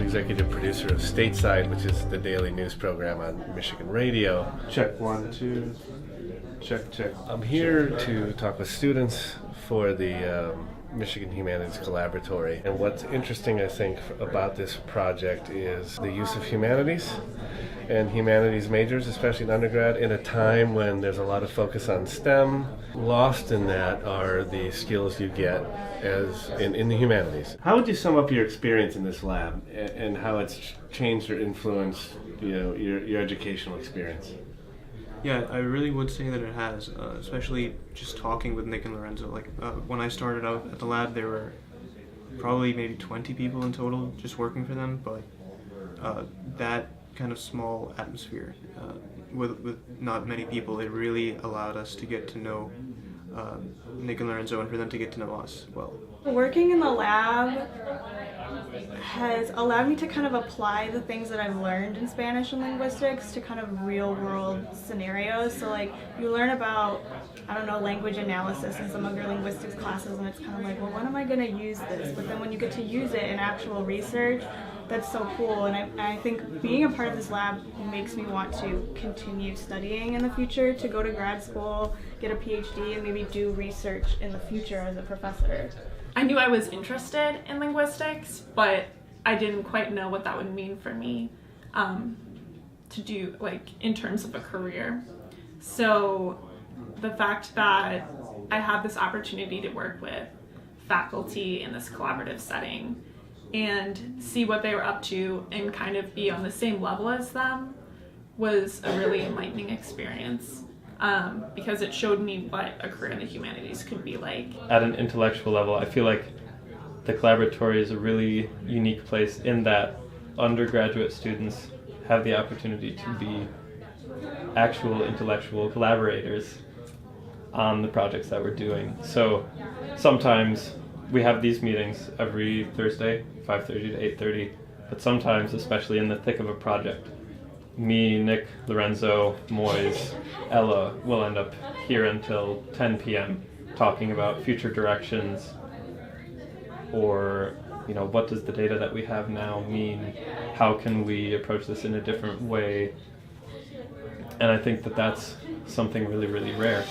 executive producer of Stateside, which is the daily news program on Michigan radio. Check 1, 2. Check, check. I'm here to talk with students for the Michigan Humanities Collaboratory. And what's interesting, I think, about this project is the use of humanities and humanities majors, especially in undergrad, in a time when there's a lot of focus on STEM. Lost in that are the skills you get as in the humanities. How would you sum up your experience in this lab and how it's changed or influenced, your educational experience? Yeah, I really would say that it has, especially just talking with Nick and Lorenzo. When I started out at the lab, there were probably maybe 20 people in total just working for them, but that kind of small atmosphere with not many people, it really allowed us to get to know Nick and Lorenzo and for them to get to know us well. Working in the lab has allowed me to kind of apply the things that I've learned in Spanish and linguistics to kind of real world scenarios. So you learn about, language analysis in some of your linguistics classes, and it's kind of like, well, when am I going to use this? But then when you get to use it in actual research, that's so cool. And I think being a part of this lab makes me want to continue studying in the future, to go to grad school, get a PhD, and maybe do research in the future as a professor. I knew I was interested in linguistics, but I didn't quite know what that would mean for me to do, in terms of a career. So the fact that I had this opportunity to work with faculty in this collaborative setting and see what they were up to and kind of be on the same level as them was a really enlightening experience. Because it showed me what a career in the humanities could be like. At an intellectual level, I feel like the collaboratory is a really unique place in that undergraduate students have the opportunity to be actual intellectual collaborators on the projects that we're doing. So sometimes we have these meetings every Thursday, 5:30 to 8:30, but sometimes, especially in the thick of a project, me, Nick, Lorenzo, Moyes, Ella will end up here until 10 p.m. talking about future directions or, what does the data that we have now mean? How can we approach this in a different way? And I think that that's something really, really rare.